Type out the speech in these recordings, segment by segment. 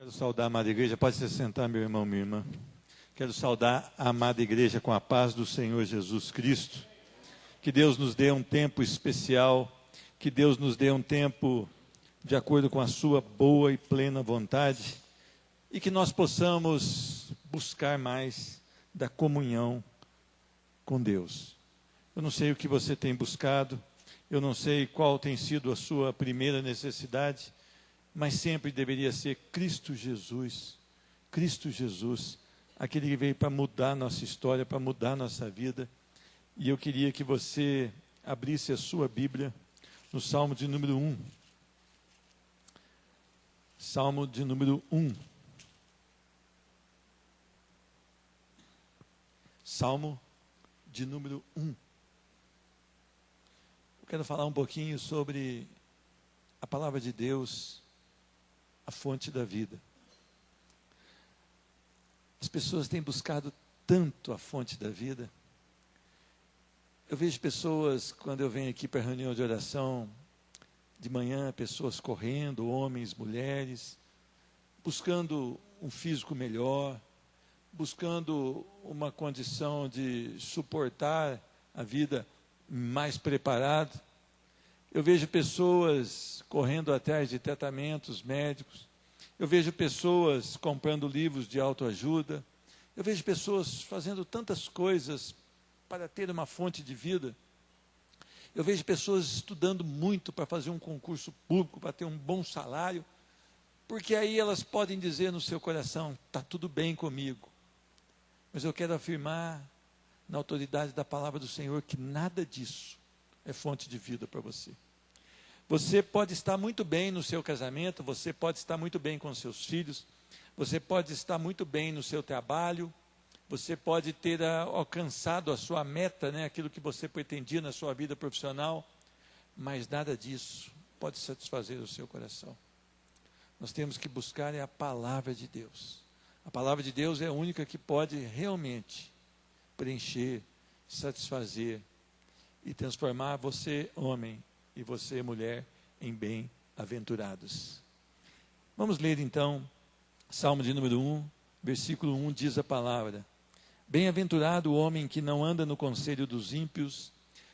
Quero saudar a amada igreja, pode se sentar, meu irmão, minha irmã. Quero saudar a amada igreja com a paz do Senhor Jesus Cristo. Que Deus nos dê um tempo especial, que Deus nos dê um tempo de acordo com a sua boa e plena vontade, e que nós possamos buscar mais da comunhão com Deus. Eu não sei o que você tem buscado, eu não sei qual tem sido a sua primeira necessidade, mas sempre deveria ser Cristo Jesus, aquele que veio para mudar nossa história, para mudar nossa vida. E eu queria que você abrisse a sua Bíblia no Salmo de número 1. Salmo de número 1. Salmo de número 1. Eu quero falar um pouquinho sobre a palavra de Deus, a fonte da vida. As pessoas têm buscado tanto a fonte da vida. Eu vejo pessoas, quando eu venho aqui para a reunião de oração, de manhã, pessoas correndo, homens, mulheres, buscando um físico melhor, buscando uma condição de suportar a vida mais preparado. Eu vejo pessoas correndo atrás de tratamentos médicos. Eu vejo pessoas comprando livros de autoajuda. Eu vejo pessoas fazendo tantas coisas para ter uma fonte de vida. Eu vejo pessoas estudando muito para fazer um concurso público, para ter um bom salário, porque aí elas podem dizer no seu coração, está tudo bem comigo. Mas eu quero afirmar, na autoridade da palavra do Senhor, que nada disso é fonte de vida para você. Você pode estar muito bem no seu casamento, você pode estar muito bem com seus filhos, você pode estar muito bem no seu trabalho, você pode ter alcançado a sua meta, aquilo que você pretendia na sua vida profissional, mas nada disso pode satisfazer o seu coração. Nós temos que buscar a palavra de Deus. A palavra de Deus é a única que pode realmente preencher, satisfazer e transformar você, homem, e você, mulher, em bem-aventurados. Vamos ler então, Salmo de número 1, versículo 1, diz a palavra: Bem-aventurado o homem que não anda no conselho dos ímpios,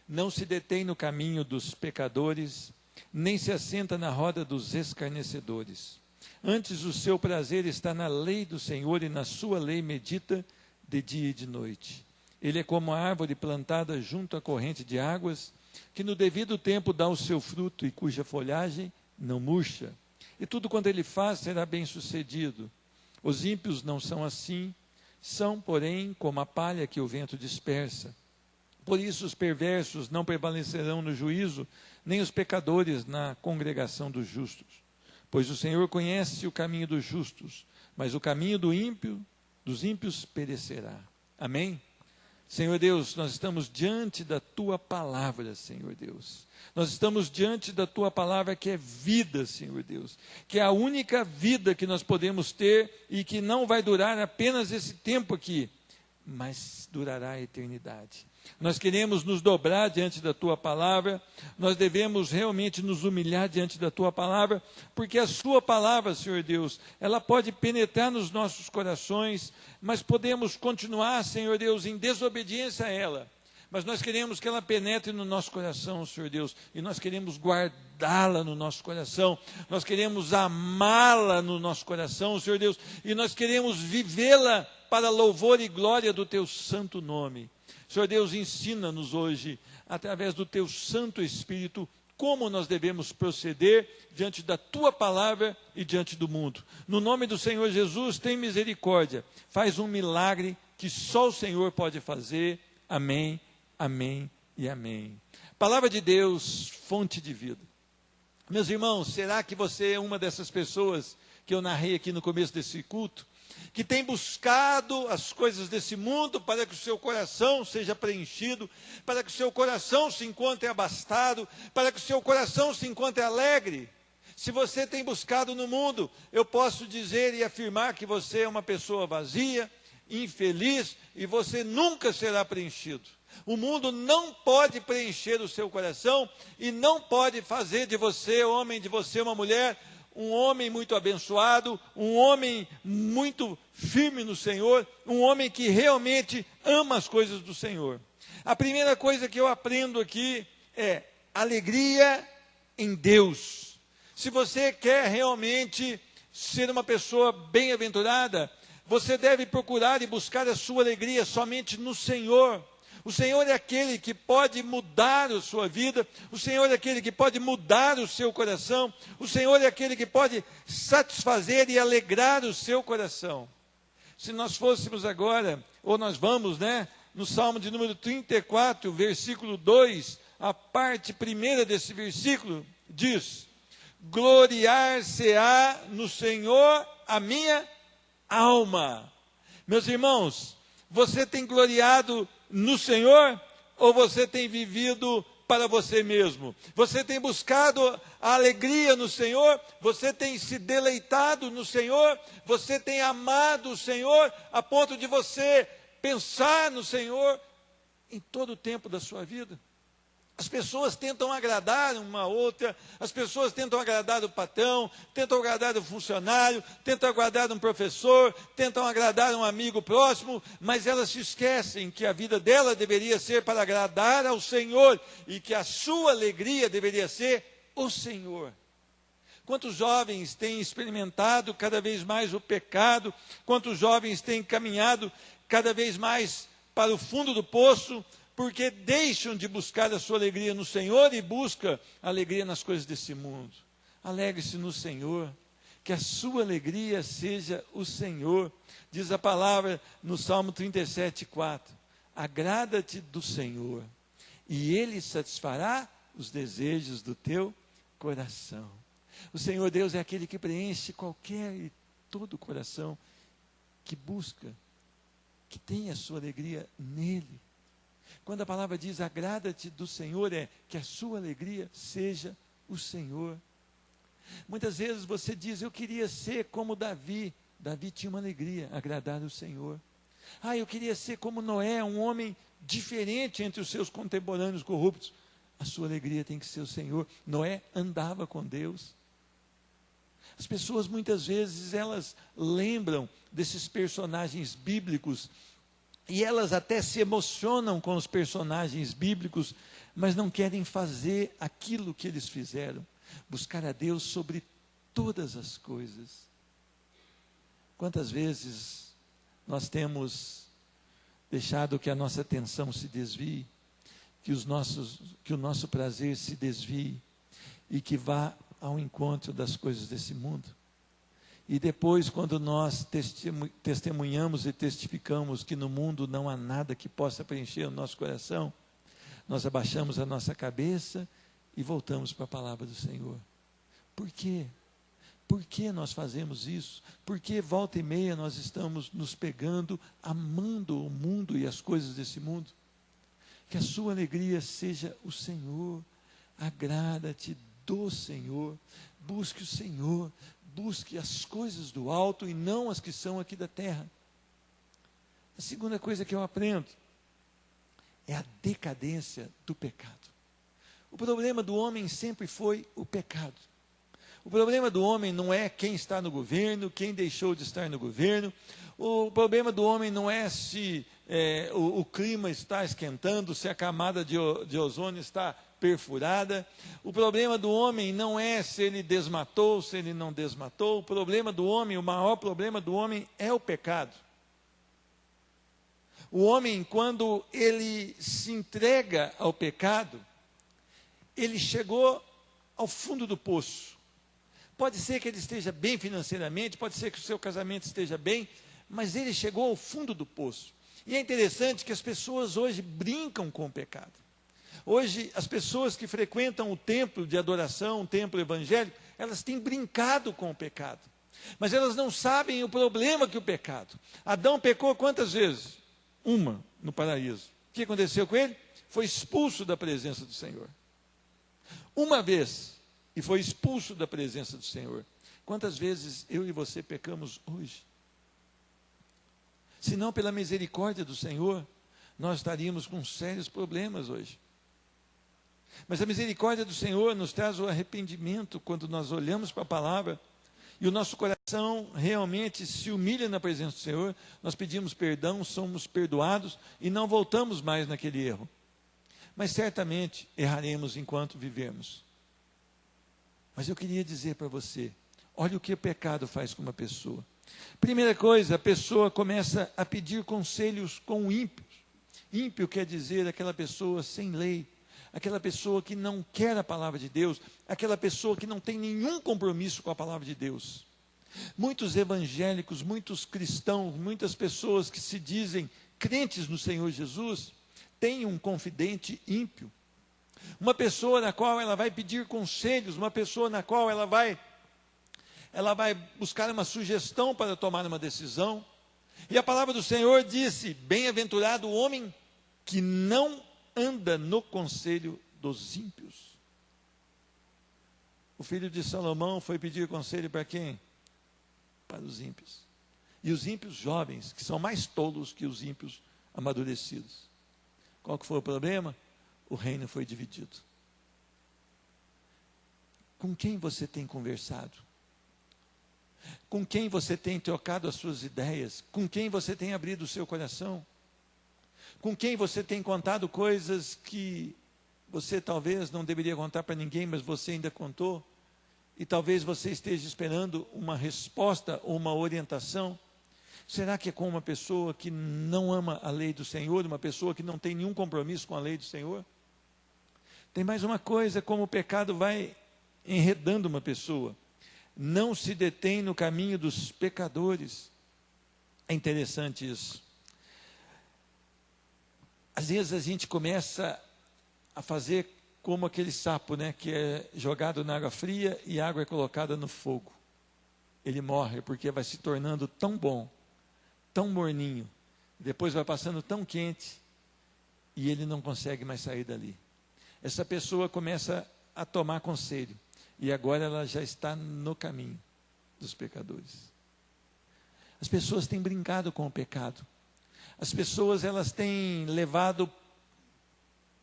não se detém no caminho dos pecadores, nem se assenta na roda dos escarnecedores. Antes o seu prazer está na lei do Senhor, e na sua lei medita de dia e de noite. Ele é como a árvore plantada junto à corrente de águas, que no devido tempo dá o seu fruto e cuja folhagem não murcha. E tudo quanto ele faz será bem sucedido. Os ímpios não são assim, são, porém, como a palha que o vento dispersa. Por isso os perversos não prevalecerão no juízo, nem os pecadores na congregação dos justos. Pois o Senhor conhece o caminho dos justos, mas o caminho dos ímpios perecerá. Amém? Senhor Deus, nós estamos diante da Tua palavra, Senhor Deus. Nós estamos diante da Tua palavra que é vida, Senhor Deus. Que é a única vida que nós podemos ter e que não vai durar apenas esse tempo aqui, mas durará a eternidade. Nós queremos nos dobrar diante da Tua palavra, nós devemos realmente nos humilhar diante da Tua palavra, porque a Sua palavra, Senhor Deus, ela pode penetrar nos nossos corações, mas podemos continuar, Senhor Deus, em desobediência a ela. Mas nós queremos que ela penetre no nosso coração, Senhor Deus, e nós queremos guardá-la no nosso coração, nós queremos amá-la no nosso coração, Senhor Deus, e nós queremos vivê-la para louvor e glória do Teu santo nome. Senhor Deus, ensina-nos hoje, através do Teu Santo Espírito, como nós devemos proceder diante da Tua palavra e diante do mundo. No nome do Senhor Jesus, tem misericórdia. Faz um milagre que só o Senhor pode fazer. Amém, amém e amém. Palavra de Deus, fonte de vida. Meus irmãos, será que você é uma dessas pessoas que eu narrei aqui no começo desse culto? Que tem buscado as coisas desse mundo para que o seu coração seja preenchido, para que o seu coração se encontre abastado, para que o seu coração se encontre alegre. Se você tem buscado no mundo, eu posso dizer e afirmar que você é uma pessoa vazia, infeliz, e você nunca será preenchido. O mundo não pode preencher o seu coração e não pode fazer de você, homem, de você, uma mulher, um homem muito abençoado, um homem muito firme no Senhor, um homem que realmente ama as coisas do Senhor. A primeira coisa que eu aprendo aqui é alegria em Deus. Se você quer realmente ser uma pessoa bem-aventurada, você deve procurar e buscar a sua alegria somente no Senhor. O Senhor é aquele que pode mudar a sua vida, o Senhor é aquele que pode mudar o seu coração, o Senhor é aquele que pode satisfazer e alegrar o seu coração. Se nós fôssemos agora, ou nós vamos, no Salmo de número 34, versículo 2, a parte primeira desse versículo diz: gloriar-se-á no Senhor a minha alma. Meus irmãos, você tem gloriado no Senhor ou você tem vivido para você mesmo? Você tem buscado a alegria no Senhor? Você tem se deleitado no Senhor? Você tem amado o Senhor a ponto de você pensar no Senhor em todo o tempo da sua vida? As pessoas tentam agradar uma outra, as pessoas tentam agradar o patrão, tentam agradar o funcionário, tentam agradar um professor, tentam agradar um amigo próximo, mas elas se esquecem que a vida dela deveria ser para agradar ao Senhor e que a sua alegria deveria ser o Senhor. Quantos jovens têm experimentado cada vez mais o pecado, quantos jovens têm caminhado cada vez mais para o fundo do poço, porque deixam de buscar a sua alegria no Senhor e buscam alegria nas coisas desse mundo. Alegre-se no Senhor, que a sua alegria seja o Senhor. Diz a palavra no Salmo 37:4, agrada-te do Senhor, e Ele satisfará os desejos do teu coração. O Senhor Deus é aquele que preenche qualquer e todo coração que busca, que tem a sua alegria nele. Quando a palavra diz agrada-te do Senhor, é que a sua alegria seja o Senhor. Muitas vezes você diz, eu queria ser como Davi. Davi tinha uma alegria, agradar o Senhor. Eu queria ser como Noé, um homem diferente entre os seus contemporâneos corruptos. A sua alegria tem que ser o Senhor. Noé andava com Deus. As pessoas muitas vezes elas lembram desses personagens bíblicos e elas até se emocionam com os personagens bíblicos, mas não querem fazer aquilo que eles fizeram, buscar a Deus sobre todas as coisas. Quantas vezes nós temos deixado que a nossa atenção se desvie, que o nosso prazer se desvie e que vá ao encontro das coisas desse mundo? E depois, quando nós testemunhamos e testificamos que no mundo não há nada que possa preencher o nosso coração, nós abaixamos a nossa cabeça e voltamos para a palavra do Senhor. Por quê? Por que nós fazemos isso? Porque volta e meia nós estamos nos pegando, amando o mundo e as coisas desse mundo? Que a sua alegria seja o Senhor. Agrada-te do Senhor. Busque o Senhor. Busque as coisas do alto e não as que são aqui da terra. A segunda coisa que eu aprendo é a decadência do pecado. O problema do homem sempre foi o pecado. O problema do homem não é quem está no governo, quem deixou de estar no governo. O problema do homem não é se o clima está esquentando, se a camada de ozônio está perfurada. O problema do homem não é se ele desmatou, se ele não desmatou. O problema do homem, o maior problema do homem é o pecado. O homem, quando ele se entrega ao pecado, ele chegou ao fundo do poço. Pode ser que ele esteja bem financeiramente, pode ser que o seu casamento esteja bem, mas ele chegou ao fundo do poço. E é interessante que as pessoas hoje brincam com o pecado. Hoje, as pessoas que frequentam o templo de adoração, o templo evangélico, elas têm brincado com o pecado. Mas elas não sabem o problema que o pecado. Adão pecou quantas vezes? Uma, no paraíso. O que aconteceu com ele? Foi expulso da presença do Senhor. Uma vez, e foi expulso da presença do Senhor. Quantas vezes eu e você pecamos hoje? Se não pela misericórdia do Senhor, nós estaríamos com sérios problemas hoje. Mas a misericórdia do Senhor nos traz o arrependimento quando nós olhamos para a palavra e o nosso coração realmente se humilha na presença do Senhor, nós pedimos perdão, somos perdoados e não voltamos mais naquele erro. Mas certamente erraremos enquanto vivermos. Mas eu queria dizer para você, olha o que o pecado faz com uma pessoa. Primeira coisa, a pessoa começa a pedir conselhos com ímpios. Ímpio quer dizer aquela pessoa sem lei, aquela pessoa que não quer a palavra de Deus, aquela pessoa que não tem nenhum compromisso com a palavra de Deus. Muitos evangélicos, muitos cristãos, muitas pessoas que se dizem crentes no Senhor Jesus, têm um confidente ímpio. Uma pessoa na qual ela vai pedir conselhos, uma pessoa na qual ela vai buscar uma sugestão para tomar uma decisão. E a palavra do Senhor disse: bem-aventurado o homem que não anda no conselho dos ímpios. O filho de Salomão foi pedir conselho para quem? Para os ímpios. E os ímpios jovens, que são mais tolos que os ímpios amadurecidos. Qual que foi o problema? O reino foi dividido. Com quem você tem conversado? Com quem você tem trocado as suas ideias? Com quem você tem abrido o seu coração? Com quem você tem contado coisas que você talvez não deveria contar para ninguém, mas você ainda contou? E talvez você esteja esperando uma resposta ou uma orientação. Será que é com uma pessoa que não ama a lei do Senhor, uma pessoa que não tem nenhum compromisso com a lei do Senhor? Tem mais uma coisa, como o pecado vai enredando uma pessoa. Não se detém no caminho dos pecadores. É interessante isso. Às vezes a gente começa a fazer como aquele sapo, né, que é jogado na água fria e a água é colocada no fogo. Ele morre porque vai se tornando tão bom, tão morninho, depois vai passando tão quente e ele não consegue mais sair dali. Essa pessoa começa a tomar conselho e agora ela já está no caminho dos pecadores. As pessoas têm brincado com o pecado. As pessoas, elas têm levado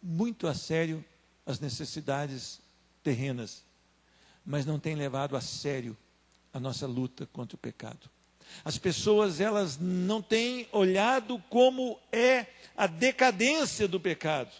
muito a sério as necessidades terrenas, mas não têm levado a sério a nossa luta contra o pecado. As pessoas, elas não têm olhado como é a decadência do pecado.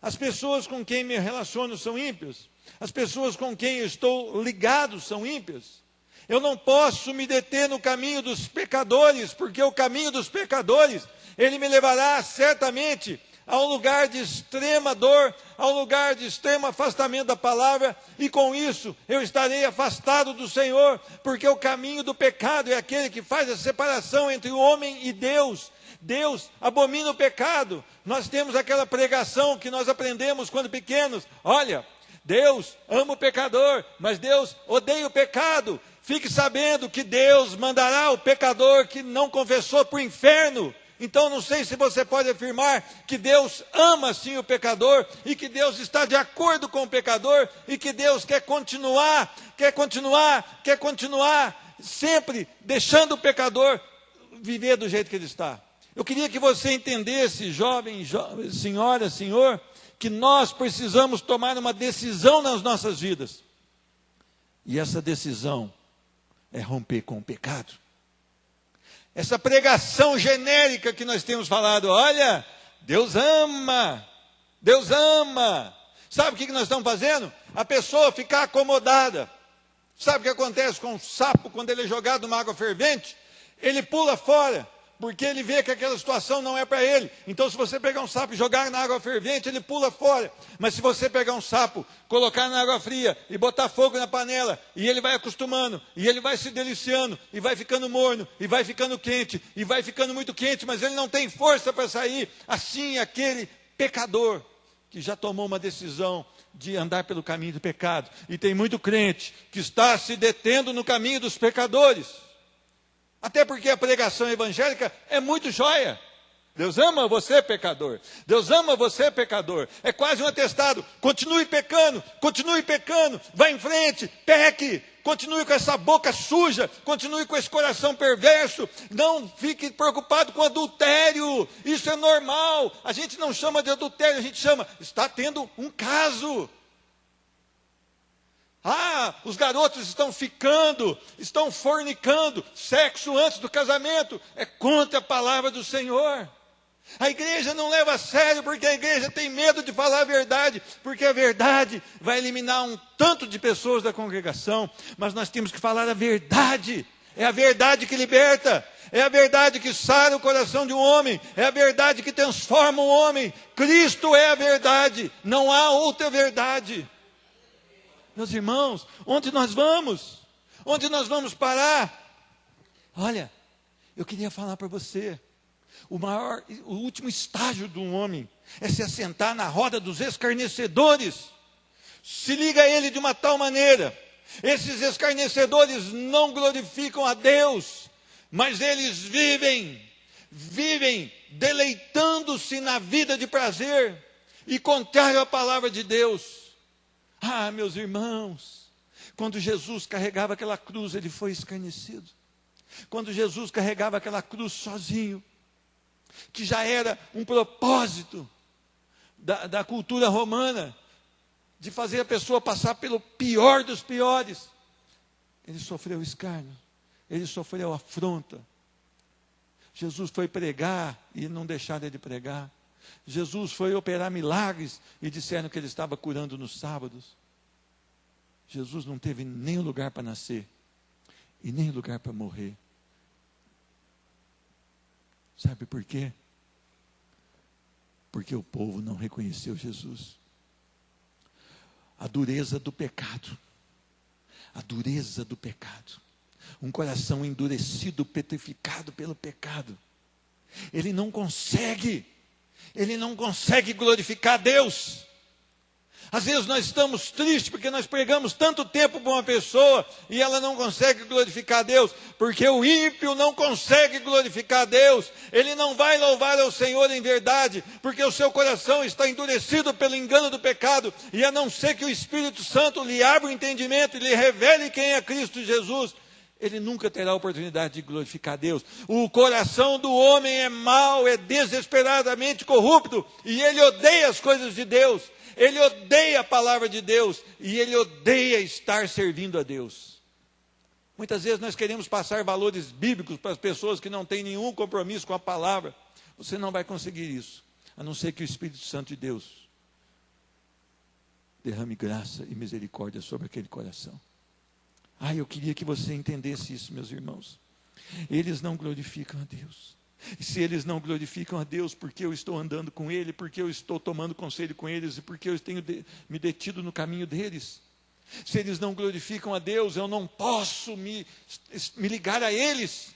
As pessoas com quem me relaciono são ímpios. As pessoas com quem eu estou ligado são ímpios. Eu não posso me deter no caminho dos pecadores, porque o caminho dos pecadores, ele me levará certamente a um lugar de extrema dor, a um lugar de extremo afastamento da palavra, e com isso eu estarei afastado do Senhor, porque o caminho do pecado é aquele que faz a separação entre o homem e Deus. Deus abomina o pecado. Nós temos aquela pregação que nós aprendemos quando pequenos: olha, Deus ama o pecador, mas Deus odeia o pecado. Fique sabendo que Deus mandará o pecador que não confessou para o inferno. Então não sei se você pode afirmar que Deus ama sim o pecador, e que Deus está de acordo com o pecador, e que Deus quer continuar sempre deixando o pecador viver do jeito que ele está. Eu queria que você entendesse, jovem, senhora, senhor, que nós precisamos tomar uma decisão nas nossas vidas. E essa decisão é romper com o pecado. Essa pregação genérica que nós temos falado: olha, Deus ama, Deus ama. Sabe o que nós estamos fazendo? A pessoa ficar acomodada. Sabe o que acontece com um sapo quando ele é jogado numa água fervente? Ele pula fora, porque ele vê que aquela situação não é para ele. Então, se você pegar um sapo e jogar na água fervente, ele pula fora. Mas se você pegar um sapo, colocar na água fria e botar fogo na panela, e ele vai acostumando, e ele vai se deliciando, e vai ficando morno, e vai ficando quente, e vai ficando muito quente, mas ele não tem força para sair. Assim, aquele pecador que já tomou uma decisão de andar pelo caminho do pecado. E tem muito crente que está se detendo no caminho dos pecadores. Até porque a pregação evangélica é muito joia. Deus ama você, pecador. Deus ama você, pecador. É quase um atestado. Continue pecando, vá em frente, peque. Continue com essa boca suja, continue com esse coração perverso. Não fique preocupado com adultério. Isso é normal. A gente não chama de adultério, a gente chama, está tendo um caso. os garotos estão ficando, estão fornicando, sexo antes do casamento, é contra a palavra do Senhor. A igreja não leva a sério, porque a igreja tem medo de falar a verdade, porque a verdade vai eliminar um tanto de pessoas da congregação, mas nós temos que falar a verdade. É a verdade que liberta, é a verdade que sara o coração de um homem, é a verdade que transforma um homem. Cristo é a verdade, não há outra verdade. Meus irmãos, onde nós vamos? Onde nós vamos parar? Olha, eu queria falar para você, o último estágio de um homem é se assentar na roda dos escarnecedores. Se liga a ele de uma tal maneira. Esses escarnecedores não glorificam a Deus, mas eles vivem deleitando-se na vida de prazer e contrário à palavra de Deus. Ah, meus irmãos, quando Jesus carregava aquela cruz, ele foi escarnecido. Quando Jesus carregava aquela cruz sozinho, que já era um propósito da cultura romana, de fazer a pessoa passar pelo pior dos piores, ele sofreu escárnio, ele sofreu afronta. Jesus foi pregar e não deixaram ele pregar. Jesus foi operar milagres e disseram que ele estava curando nos sábados. Jesus não teve nem lugar para nascer e nem lugar para morrer. Sabe por quê? Porque o povo não reconheceu Jesus. A dureza do pecado. A dureza do pecado. Um coração endurecido, petrificado pelo pecado. Ele não consegue glorificar a Deus. Às vezes nós estamos tristes porque nós pregamos tanto tempo para uma pessoa e ela não consegue glorificar a Deus, porque o ímpio não consegue glorificar a Deus, ele não vai louvar ao Senhor em verdade, porque o seu coração está endurecido pelo engano do pecado, e a não ser que o Espírito Santo lhe abra o entendimento e lhe revele quem é Cristo Jesus, ele nunca terá a oportunidade de glorificar a Deus. O coração do homem é mau, é desesperadamente corrupto, e ele odeia as coisas de Deus. Ele odeia a palavra de Deus e ele odeia estar servindo a Deus. Muitas vezes nós queremos passar valores bíblicos para as pessoas que não têm nenhum compromisso com a palavra. Você não vai conseguir isso, a não ser que o Espírito Santo de Deus derrame graça e misericórdia sobre aquele coração. Eu queria que você entendesse isso, meus irmãos. Eles não glorificam a Deus. E se eles não glorificam a Deus, porque eu estou andando com Ele, porque eu estou tomando conselho com eles, e porque eu tenho me detido no caminho deles, se eles não glorificam a Deus, eu não posso me ligar a eles.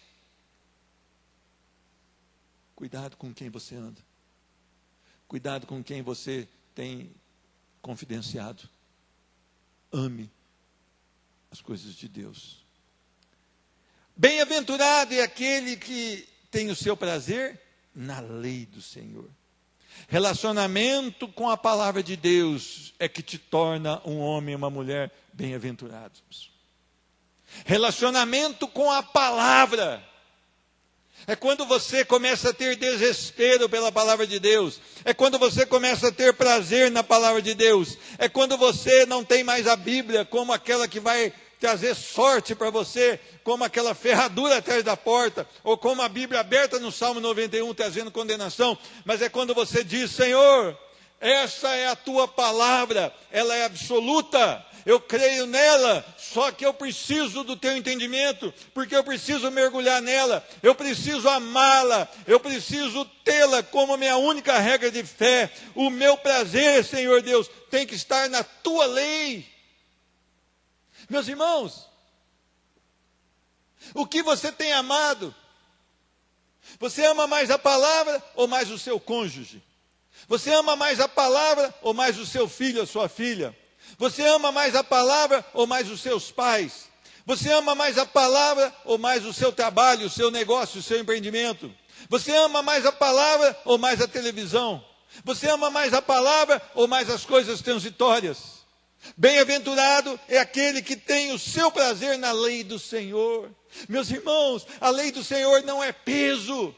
Cuidado com quem você anda. Cuidado com quem você tem confidenciado. Ame as coisas de Deus. Bem-aventurado é aquele que tem o seu prazer na lei do Senhor. Relacionamento com a palavra de Deus é que te torna um homem e uma mulher bem-aventurados. Relacionamento com a palavra é quando você começa a ter desespero pela palavra de Deus. É quando você começa a ter prazer na palavra de Deus. É quando você não tem mais a Bíblia como aquela que vai trazer sorte para você, como aquela ferradura atrás da porta, ou como a Bíblia aberta no Salmo 91 trazendo condenação, mas é quando você diz: Senhor, essa é a tua palavra, ela é absoluta, eu creio nela, só que eu preciso do teu entendimento, porque eu preciso mergulhar nela, eu preciso amá-la, eu preciso tê-la como minha única regra de fé. O meu prazer, Senhor Deus, tem que estar na tua lei. Meus irmãos, o que você tem amado? Você ama mais a palavra ou mais o seu cônjuge? Você ama mais a palavra ou mais o seu filho, a sua filha? Você ama mais a palavra ou mais os seus pais? Você ama mais a palavra ou mais o seu trabalho, o seu negócio, o seu empreendimento? Você ama mais a palavra ou mais a televisão? Você ama mais a palavra ou mais as coisas transitórias? Bem-aventurado é aquele que tem o seu prazer na lei do Senhor. Meus irmãos, a lei do Senhor não é peso.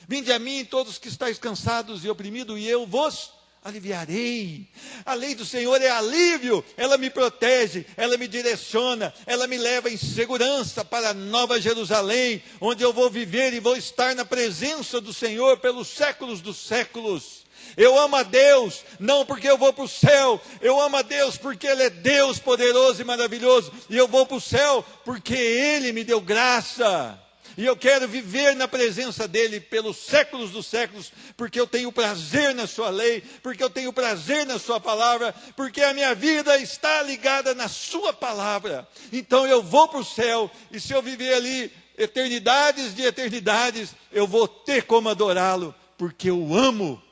Vinde a mim todos que estáis cansados e oprimidos, e eu vos aliviarei. A lei do Senhor é alívio, ela me protege, ela me direciona, ela me leva em segurança para a Nova Jerusalém, onde eu vou viver e vou estar na presença do Senhor pelos séculos dos séculos. Eu amo a Deus, não porque eu vou para o céu, eu amo a Deus porque Ele é Deus poderoso e maravilhoso, e eu vou para o céu porque Ele me deu graça. E eu quero viver na presença dEle pelos séculos dos séculos, porque eu tenho prazer na sua lei, porque eu tenho prazer na sua palavra, porque a minha vida está ligada na sua palavra. Então eu vou para o céu, e se eu viver ali eternidades de eternidades, eu vou ter como adorá-lo, porque eu amo,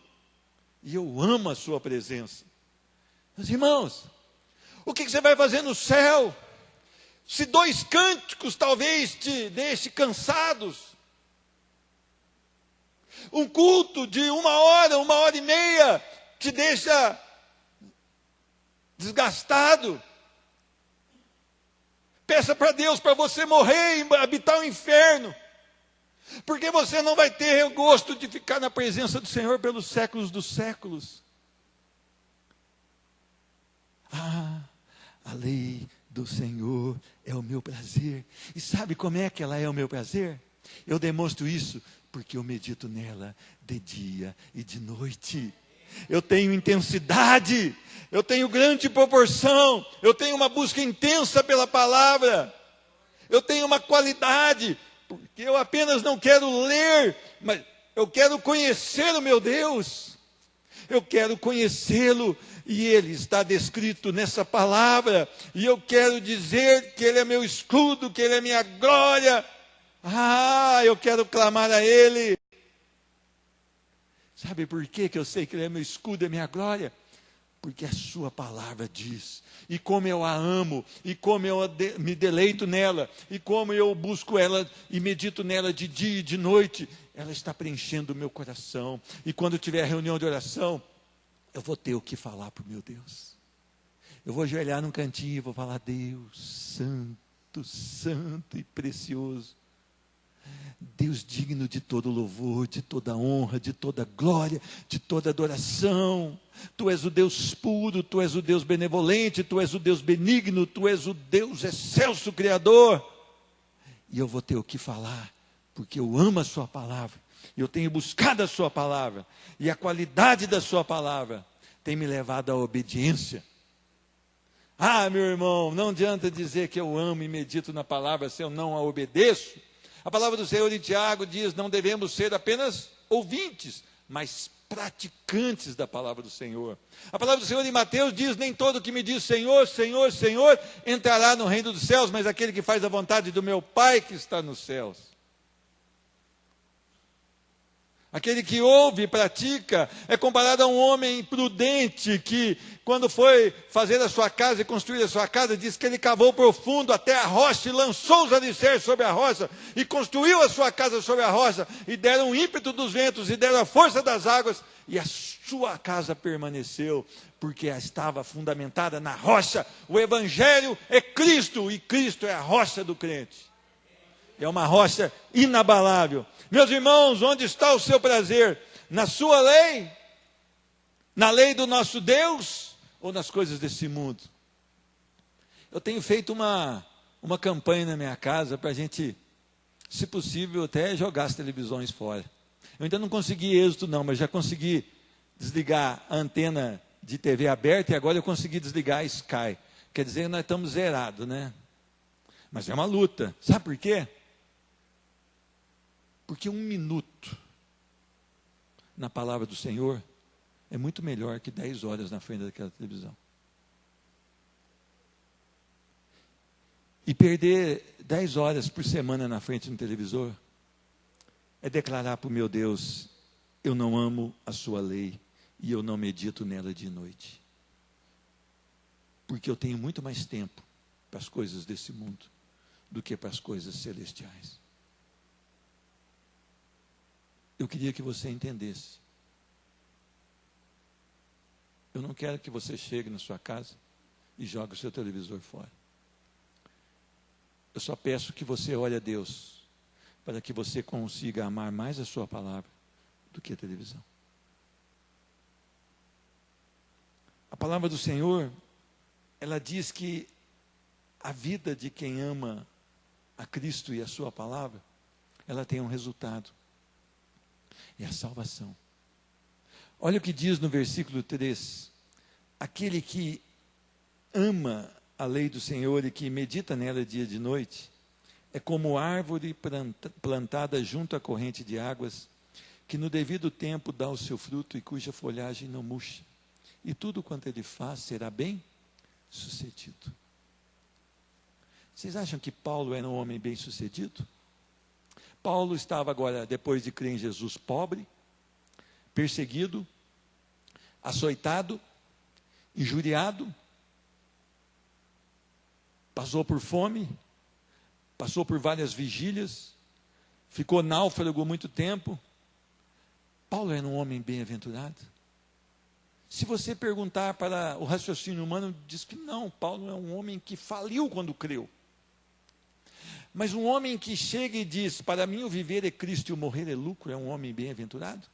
e eu amo a sua presença. Meus irmãos, o que você vai fazer no céu? Se 2 cânticos talvez te deixe cansados, um culto de 1 hora e meia, te deixa desgastado, peça para Deus para você morrer e habitar o inferno, porque você não vai ter o gosto de ficar na presença do Senhor pelos séculos dos séculos. A lei do Senhor é o meu prazer. E sabe como é que ela é o meu prazer? Eu demonstro isso porque eu medito nela de dia e de noite. Eu tenho intensidade, eu tenho grande proporção, eu tenho uma busca intensa pela palavra, eu tenho uma qualidade, porque eu apenas não quero ler, mas eu quero conhecer o meu Deus. Eu quero conhecê-lo, e Ele está descrito nessa palavra, e eu quero dizer que Ele é meu escudo, que Ele é minha glória. Eu quero clamar a Ele. Sabe por quê que eu sei que Ele é meu escudo, é minha glória? Porque a sua palavra diz, e como eu a amo, e como eu me deleito nela, e como eu busco ela e medito nela de dia e de noite, ela está preenchendo o meu coração. E quando tiver reunião de oração, eu vou ter o que falar para o meu Deus. Eu vou ajoelhar num cantinho e vou falar: Deus santo, santo e precioso, Deus digno de todo louvor, de toda honra, de toda glória, de toda adoração. Tu és o Deus puro, Tu és o Deus benevolente, Tu és o Deus benigno, Tu és o Deus excelso Criador. E eu vou ter o que falar, porque eu amo a sua palavra, eu tenho buscado a sua palavra, e a qualidade da sua palavra tem me levado à obediência. Meu irmão, não adianta dizer que eu amo e medito na palavra se eu não a obedeço. A palavra do Senhor em Tiago diz: não devemos ser apenas ouvintes, mas praticantes da palavra do Senhor. A palavra do Senhor em Mateus diz: nem todo que me diz Senhor, Senhor, Senhor, entrará no reino dos céus, mas aquele que faz a vontade do meu Pai que está nos céus. Aquele que ouve e pratica é comparado a um homem prudente que, quando foi fazer a sua casa e construir a sua casa, diz que ele cavou profundo até a rocha e lançou os alicerces sobre a rocha e construiu a sua casa sobre a rocha, e deram o ímpeto dos ventos e deram a força das águas, e a sua casa permaneceu, porque estava fundamentada na rocha. O Evangelho é Cristo, e Cristo é a rocha do crente. É uma rocha inabalável. Meus irmãos, onde está o seu prazer? Na sua lei? Na lei do nosso Deus? Ou nas coisas desse mundo? Eu tenho feito uma campanha na minha casa para a gente, se possível, até jogar as televisões fora. Eu ainda não consegui êxito não, mas já consegui desligar a antena de TV aberta, e agora eu consegui desligar a Sky. Quer dizer que nós estamos zerados, né? Mas é uma luta. Sabe por quê? Porque 1 minuto na palavra do Senhor é muito melhor que 10 horas na frente daquela televisão. E perder 10 horas por semana na frente do televisor é declarar para o meu Deus: eu não amo a sua lei e eu não medito nela de noite. Porque eu tenho muito mais tempo para as coisas desse mundo do que para as coisas celestiais. Eu queria que você entendesse. Eu não quero que você chegue na sua casa e jogue o seu televisor fora. Eu só peço que você olhe a Deus, para que você consiga amar mais a sua palavra do que a televisão. A palavra do Senhor, ela diz que a vida de quem ama a Cristo e a sua palavra, ela tem um resultado. É a salvação. Olha o que diz no versículo 3. Aquele que ama a lei do Senhor e que medita nela dia e de noite, é como árvore plantada junto à corrente de águas, que no devido tempo dá o seu fruto e cuja folhagem não murcha. E tudo quanto ele faz será bem sucedido. Vocês acham que Paulo era um homem bem sucedido? Paulo estava agora, depois de crer em Jesus, pobre, perseguido, açoitado, injuriado, passou por fome, passou por várias vigílias, ficou náufrago muito tempo. Paulo era um homem bem-aventurado? Se você perguntar para o raciocínio humano, diz que não, Paulo é um homem que faliu quando creu. Mas um homem que chega e diz, para mim o viver é Cristo e o morrer é lucro, é um homem bem-aventurado?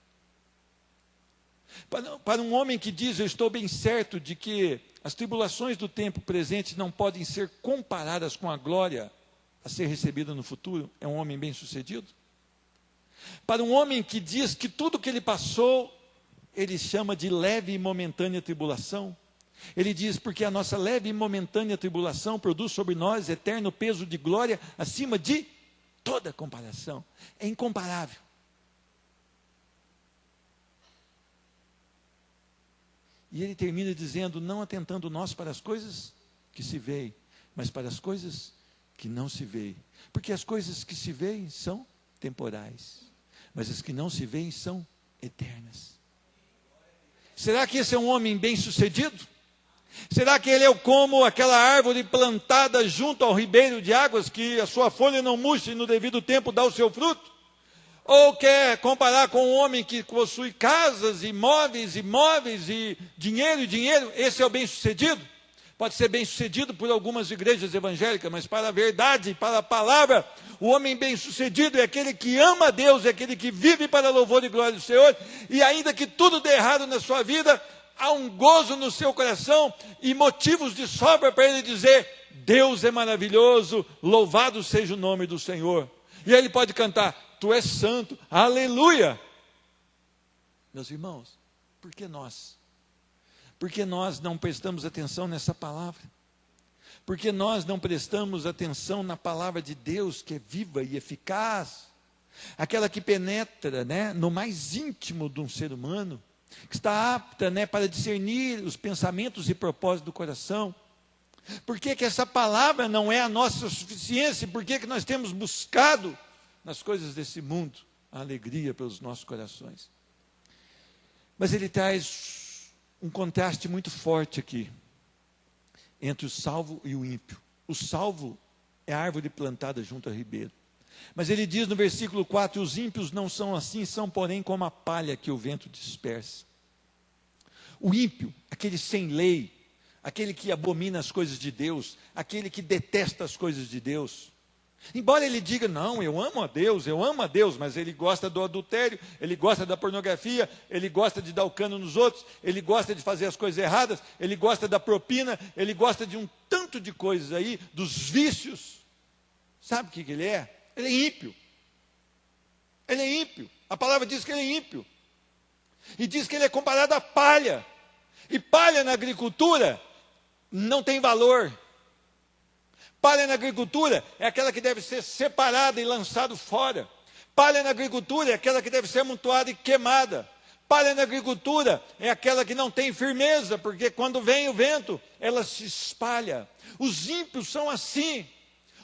Para um homem que diz, eu estou bem certo de que as tribulações do tempo presente não podem ser comparadas com a glória a ser recebida no futuro, é um homem bem-sucedido? Para um homem que diz que tudo que ele passou, ele chama de leve e momentânea tribulação, ele diz, porque a nossa leve e momentânea tribulação produz sobre nós eterno peso de glória acima de toda comparação. É incomparável. E ele termina dizendo, não atentando nós para as coisas que se veem, mas para as coisas que não se veem. Porque as coisas que se veem são temporais, mas as que não se veem são eternas. Será que esse é um homem bem-sucedido? Será que ele é como aquela árvore plantada junto ao ribeiro de águas, que a sua folha não murcha e no devido tempo dá o seu fruto? Ou quer comparar com um homem que possui casas, imóveis e dinheiro? Esse é o bem-sucedido? Pode ser bem-sucedido por algumas igrejas evangélicas, mas para a verdade, para a palavra, o homem bem-sucedido é aquele que ama a Deus, é aquele que vive para louvor e glória do Senhor, e ainda que tudo dê errado na sua vida, há um gozo no seu coração e motivos de sobra para ele dizer, Deus é maravilhoso, louvado seja o nome do Senhor. E aí ele pode cantar, tu és santo, aleluia. Meus irmãos, por que nós? Por que nós não prestamos atenção nessa palavra? Por que nós não prestamos atenção na palavra de Deus, que é viva e eficaz? Aquela que penetra, no mais íntimo de um ser humano, que está apta, para discernir os pensamentos e propósitos do coração. Por que que essa palavra não é a nossa suficiência? Por que que nós temos buscado nas coisas desse mundo a alegria pelos nossos corações? Mas ele traz um contraste muito forte aqui entre o salvo e o ímpio. O salvo é a árvore plantada junto ao ribeiro. Mas ele diz no versículo 4, os ímpios não são assim, são porém como a palha que o vento dispersa. O ímpio, aquele sem lei, aquele que abomina as coisas de Deus, aquele que detesta as coisas de Deus. Embora ele diga, não, eu amo a Deus, mas ele gosta do adultério, ele gosta da pornografia, ele gosta de dar o cano nos outros, ele gosta de fazer as coisas erradas, ele gosta da propina, ele gosta de um tanto de coisas aí, dos vícios. Sabe o que ele é? Ele é ímpio. Ele é ímpio. A palavra diz que ele é ímpio. E diz que ele é comparado à palha. E palha na agricultura não tem valor. Palha na agricultura é aquela que deve ser separada e lançada fora. Palha na agricultura é aquela que deve ser amontoada e queimada. Palha na agricultura é aquela que não tem firmeza, porque quando vem o vento, ela se espalha. Os ímpios são assim.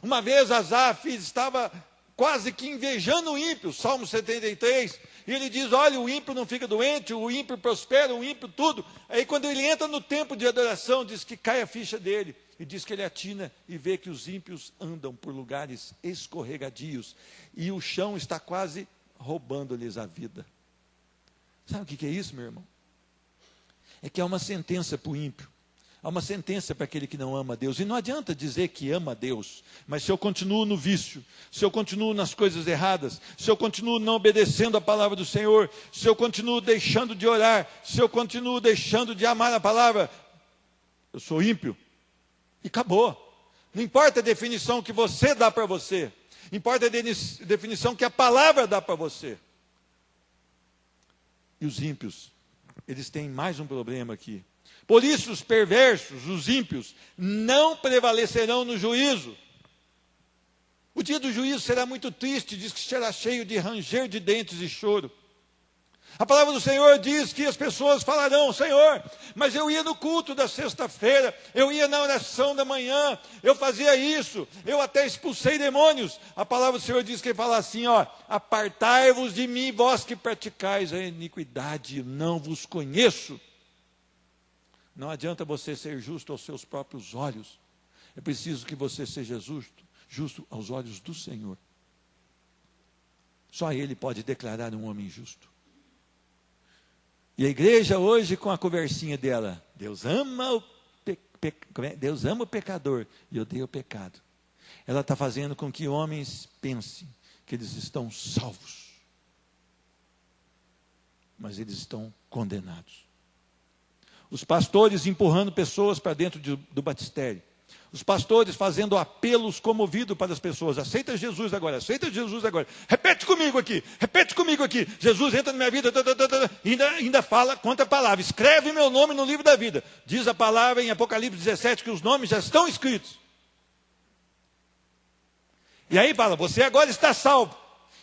Uma vez Asaf estava quase que invejando o ímpio, Salmo 73, e ele diz, olha, o ímpio não fica doente, o ímpio prospera, o ímpio tudo. Aí quando ele entra no tempo de adoração, diz que cai a ficha dele, e diz que ele atina e vê que os ímpios andam por lugares escorregadios, e o chão está quase roubando-lhes a vida. Sabe o que é isso, meu irmão? É que há uma sentença para o ímpio. Há uma sentença para aquele que não ama a Deus. E não adianta dizer que ama a Deus, mas se eu continuo no vício, se eu continuo nas coisas erradas, se eu continuo não obedecendo a palavra do Senhor, se eu continuo deixando de orar, se eu continuo deixando de amar a palavra, eu sou ímpio. E acabou. Não importa a definição que você dá para você, importa a definição que a palavra dá para você. E os ímpios, eles têm mais um problema aqui. Por isso os perversos, os ímpios, não prevalecerão no juízo. O dia do juízo será muito triste, diz que será cheio de ranger de dentes e choro. A palavra do Senhor diz que as pessoas falarão: Senhor, mas eu ia no culto da sexta-feira, eu ia na oração da manhã, eu fazia isso, eu até expulsei demônios. A palavra do Senhor diz que ele fala assim, ó: apartai-vos de mim, vós que praticais a iniquidade, eu não vos conheço. Não adianta você ser justo aos seus próprios olhos, é preciso que você seja justo aos olhos do Senhor. Só Ele pode declarar um homem justo. E a igreja hoje, com a conversinha dela, Deus ama o pecador e odeia o pecado. Ela está fazendo com que homens pensem que eles estão salvos, mas eles estão condenados. Os pastores empurrando pessoas para dentro do batistério. Os pastores fazendo apelos comovidos para as pessoas: aceita Jesus agora, aceita Jesus agora. Repete comigo aqui. Jesus entra na minha vida, ainda fala, conta a palavra. Escreve meu nome no livro da vida. Diz a palavra em Apocalipse 17 que os nomes já estão escritos. E aí fala: você agora está salvo.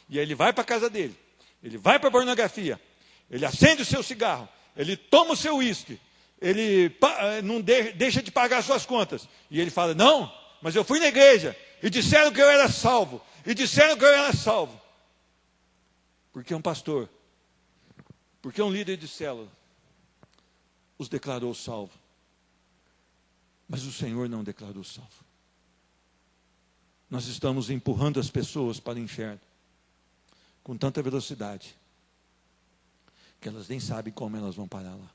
E aí ele vai para a casa dele, ele vai para a pornografia, ele acende o seu cigarro, ele toma o seu uísque, ele não deixa de pagar suas contas. E ele fala: não, mas eu fui na igreja e disseram que eu era salvo. Porque um pastor, porque um líder de célula os declarou salvo. Mas o Senhor não declarou salvo. Nós estamos empurrando as pessoas para o inferno com tanta velocidade que elas nem sabem como elas vão parar lá.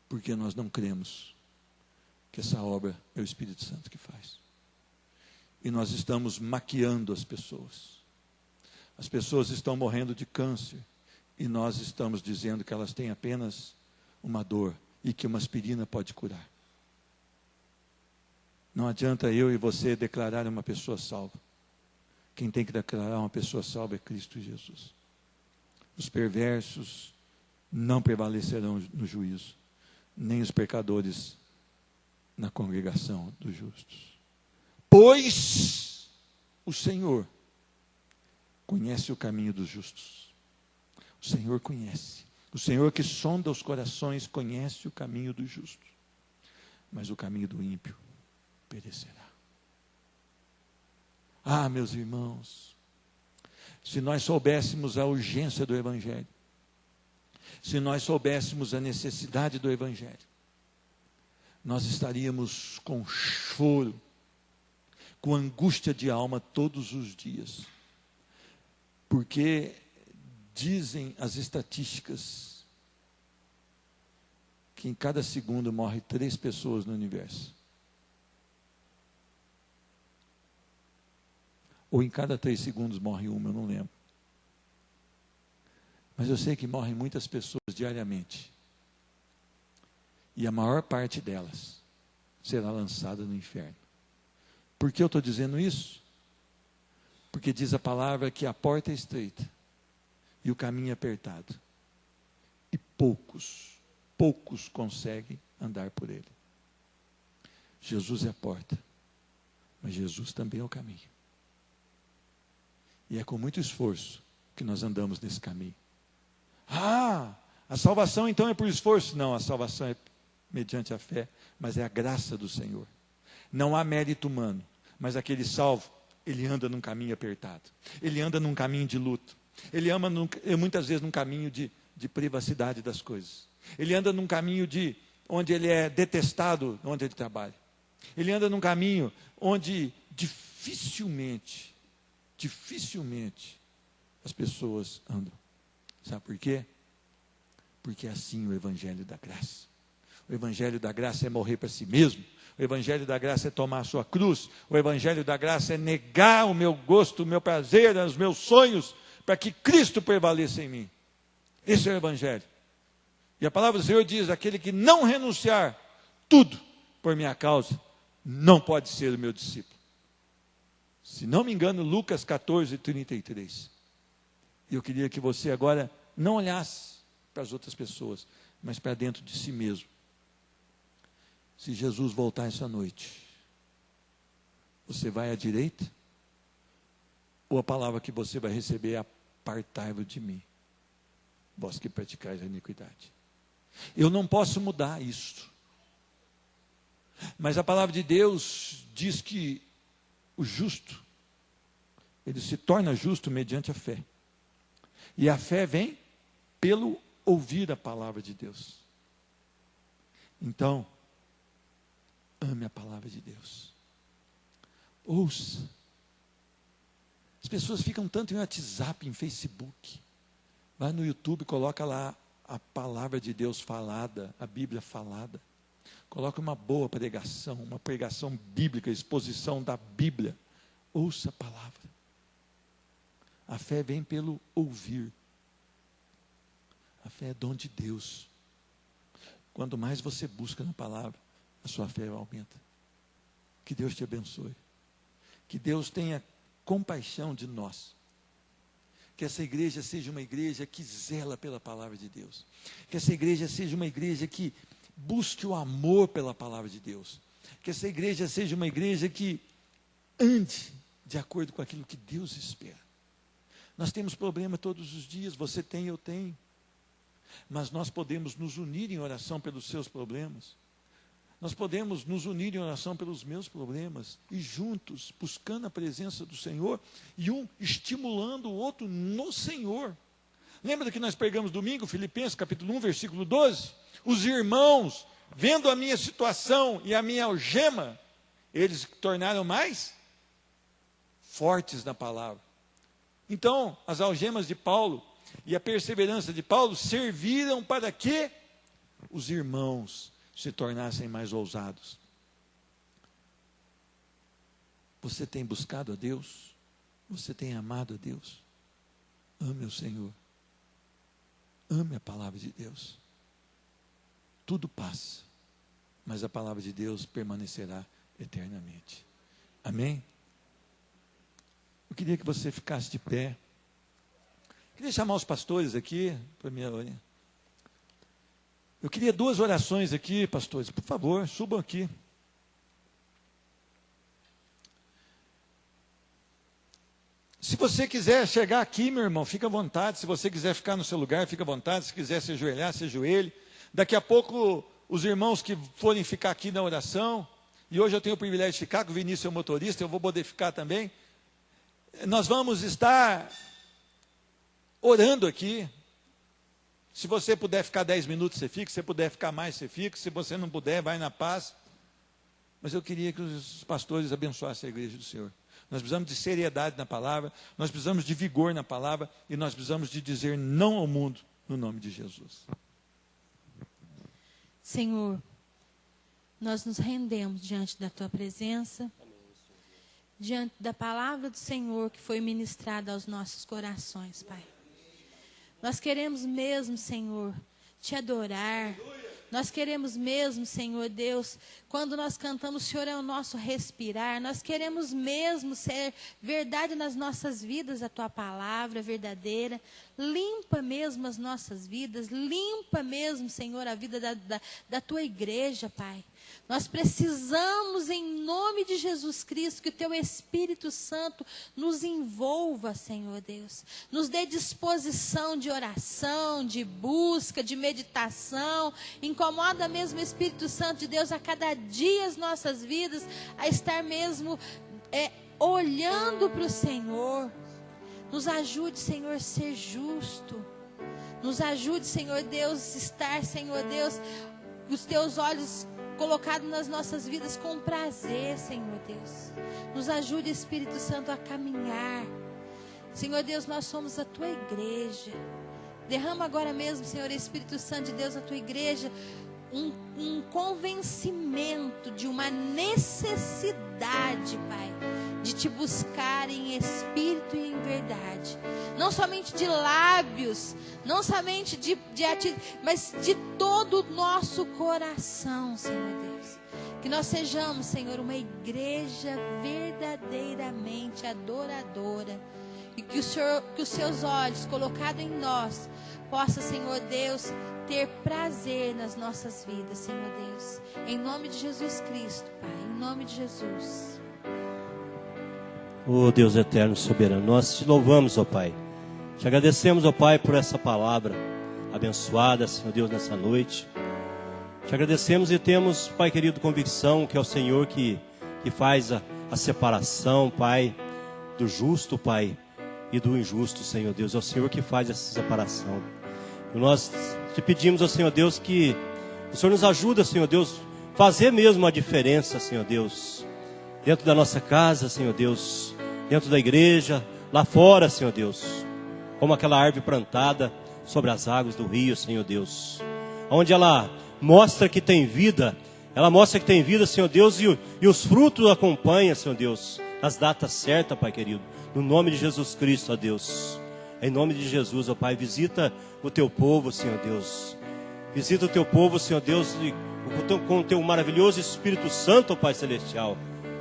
Porque nós não cremos que essa obra é o Espírito Santo que faz. E nós estamos maquiando as pessoas. As pessoas estão morrendo de câncer e nós estamos dizendo que elas têm apenas uma dor e que uma aspirina pode curar. Não adianta eu e você declarar uma pessoa salva. Quem tem que declarar uma pessoa salva é Cristo Jesus. Os perversos não prevalecerão no juízo, nem os pecadores na congregação dos justos. Pois o Senhor conhece o caminho dos justos. O Senhor conhece. O Senhor que sonda os corações conhece o caminho dos justos. Mas o caminho do ímpio perecerá. Ah, meus irmãos, se nós soubéssemos a urgência do Evangelho, se nós soubéssemos a necessidade do Evangelho, nós estaríamos com choro, com angústia de alma todos os dias. Porque dizem as estatísticas que em cada segundo morre 3 pessoas no universo. Ou em cada 3 segundos morre uma, eu não lembro. Mas eu sei que morrem muitas pessoas diariamente. E a maior parte delas será lançada no inferno. Por que eu estou dizendo isso? Porque diz a palavra que a porta é estreita e o caminho é apertado. E poucos conseguem andar por ele. Jesus é a porta, mas Jesus também é o caminho. E é com muito esforço que nós andamos nesse caminho. Ah, a salvação então é por esforço? Não, a salvação é mediante a fé, mas é a graça do Senhor. Não há mérito humano, mas aquele salvo, ele anda num caminho apertado. Ele anda num caminho de luto. Ele anda muitas vezes num caminho de privacidade das coisas. Ele anda num caminho onde ele é detestado, onde ele trabalha. Ele anda num caminho onde dificilmente as pessoas andam. Sabe por quê? Porque é assim o Evangelho da Graça. O Evangelho da Graça é morrer para si mesmo. O Evangelho da Graça é tomar a sua cruz. O Evangelho da Graça é negar o meu gosto, o meu prazer, os meus sonhos, para que Cristo prevaleça em mim. Esse é o Evangelho. E a palavra do Senhor diz: aquele que não renunciar tudo por minha causa, não pode ser o meu discípulo. Se não me engano, Lucas 14, 33. E eu queria que você agora não olhasse para as outras pessoas, mas para dentro de si mesmo. Se Jesus voltar essa noite, você vai à direita? Ou a palavra que você vai receber é: apartai-vos de mim, vós que praticais a iniquidade? Eu não posso mudar isso. Mas a palavra de Deus diz que o justo, ele se torna justo mediante a fé. E a fé vem pelo ouvir a palavra de Deus. Então, ame a palavra de Deus. Ouça. As pessoas ficam tanto em WhatsApp, em Facebook. Vai no YouTube, coloca lá a palavra de Deus falada, a Bíblia falada. Coloca uma boa pregação, uma pregação bíblica, exposição da Bíblia. Ouça a palavra. A fé vem pelo ouvir. A fé é dom de Deus. Quanto mais você busca na palavra, a sua fé aumenta. Que Deus te abençoe. Que Deus tenha compaixão de nós. Que essa igreja seja uma igreja que zela pela palavra de Deus. Que essa igreja seja uma igreja que busque o amor pela palavra de Deus. Que essa igreja seja uma igreja que ande de acordo com aquilo que Deus espera. Nós temos problema todos os dias, você tem, eu tenho. Mas nós podemos nos unir em oração pelos seus problemas. Nós podemos nos unir em oração pelos meus problemas. E juntos, buscando a presença do Senhor. E um estimulando o outro no Senhor. Lembra que nós pregamos domingo, Filipenses capítulo 1, versículo 12? Os irmãos, vendo a minha situação e a minha algema, eles se tornaram mais fortes na palavra. Então, as algemas de Paulo e a perseverança de Paulo serviram para que os irmãos se tornassem mais ousados. Você tem buscado a Deus? Você tem amado a Deus? Ame o Senhor. Ame a palavra de Deus. Tudo passa, mas a palavra de Deus permanecerá eternamente. Amém? Eu queria que você ficasse de pé. Queria chamar os pastores aqui para me orar. Eu queria 2 orações aqui, pastores. Por favor, subam aqui. Se você quiser chegar aqui, meu irmão, fica à vontade. Se você quiser ficar no seu lugar, fica à vontade. Se quiser se ajoelhar, se ajoelhe. Daqui a pouco, os irmãos que forem ficar aqui na oração, e hoje eu tenho o privilégio de ficar, com o Vinícius é o motorista, eu vou poder ficar também. Nós vamos estar orando aqui. Se você puder ficar 10 minutos, você fica. Se você puder ficar mais, você fica. Se você não puder, vai na paz. Mas eu queria que os pastores abençoassem a igreja do Senhor. Nós precisamos de seriedade na palavra, nós precisamos de vigor na palavra, e nós precisamos de dizer não ao mundo, no nome de Jesus. Senhor, nós nos rendemos diante da Tua presença, diante da palavra do Senhor que foi ministrada aos nossos corações, Pai. Nós queremos mesmo, Senhor, Te adorar. Nós queremos mesmo, Senhor Deus, quando nós cantamos, o Senhor é o nosso respirar. Nós queremos mesmo ser verdade nas nossas vidas, a Tua palavra verdadeira. Limpa mesmo as nossas vidas, limpa mesmo, Senhor, a vida da Tua igreja, Pai. Nós precisamos, em nome de Jesus Cristo, que o Teu Espírito Santo nos envolva, Senhor Deus. Nos dê disposição de oração, de busca, de meditação. Incomoda mesmo o Espírito Santo de Deus a cada dia as nossas vidas, a estar mesmo olhando para o Senhor. Nos ajude, Senhor, a ser justo. Nos ajude, Senhor Deus, estar, Senhor Deus, os Teus olhos colocado nas nossas vidas com prazer, Senhor Deus. Nos ajude, Espírito Santo, a caminhar. Senhor Deus, nós somos a Tua igreja. Derrama agora mesmo, Senhor Espírito Santo de Deus, a Tua igreja, um convencimento de uma necessidade, Pai, de de te buscar em espírito e em verdade. Não somente de lábios, não somente mas de todo o nosso coração, Senhor Deus. Que nós sejamos, Senhor, uma igreja verdadeiramente adoradora. E que os seus olhos colocados em nós possa, Senhor Deus, ter prazer nas nossas vidas, Senhor Deus. Em nome de Jesus Cristo, Pai. Em nome de Jesus. Oh Deus eterno, soberano, nós te louvamos, ó Pai. Te agradecemos, ó Pai, por essa palavra abençoada, Senhor Deus, nessa noite. Te agradecemos e temos, Pai querido, convicção que é o Senhor que faz a separação, Pai, do justo, Pai, e do injusto, Senhor Deus. É o Senhor que faz essa separação. E nós te pedimos, ó Senhor Deus, que o Senhor nos ajuda, Senhor Deus, fazer mesmo a diferença, Senhor Deus, dentro da nossa casa, Senhor Deus, dentro da igreja, lá fora, Senhor Deus, como aquela árvore plantada sobre as águas do rio, Senhor Deus, onde ela mostra que tem vida, Senhor Deus, e os frutos acompanham, Senhor Deus, nas datas certas, Pai querido, no nome de Jesus Cristo, ó Deus, em nome de Jesus, ó Pai, visita o teu povo, Senhor Deus, visita o teu povo, Senhor Deus, com o teu maravilhoso Espírito Santo, ó Pai Celestial,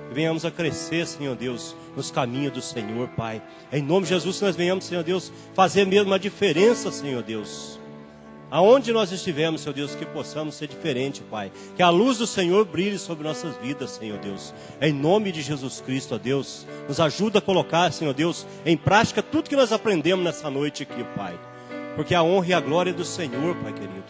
que venhamos a crescer, Senhor Deus, nos caminhos do Senhor, Pai, em nome de Jesus, que nós venhamos, Senhor Deus, fazer mesmo a diferença, Senhor Deus, aonde nós estivermos, Senhor Deus, que possamos ser diferentes, Pai. Que a luz do Senhor brilhe sobre nossas vidas, Senhor Deus. Em nome de Jesus Cristo, ó Deus. Nos ajuda a colocar, Senhor Deus, em prática tudo que nós aprendemos nessa noite aqui, Pai. Porque a honra e a glória é do Senhor, Pai querido.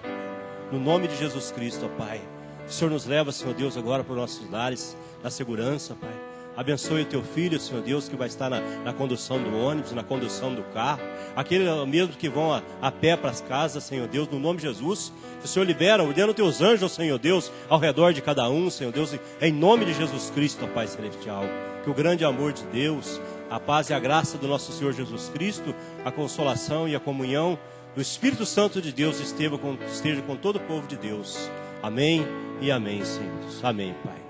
No nome de Jesus Cristo, ó Pai. Que o Senhor nos leva, Senhor Deus, agora para os nossos lares, na segurança, Pai. Abençoe o teu filho, Senhor Deus, que vai estar na condução do ônibus, na condução do carro. Aqueles mesmo que vão a pé para as casas, Senhor Deus, no nome de Jesus. Que o Senhor libera, ordenando os teus anjos, Senhor Deus, ao redor de cada um, Senhor Deus, em nome de Jesus Cristo, ó Pai Celestial. Que o grande amor de Deus, a paz e a graça do nosso Senhor Jesus Cristo, a consolação e a comunhão do Espírito Santo de Deus esteja com todo o povo de Deus. Amém e amém, Senhor. Amém, Pai.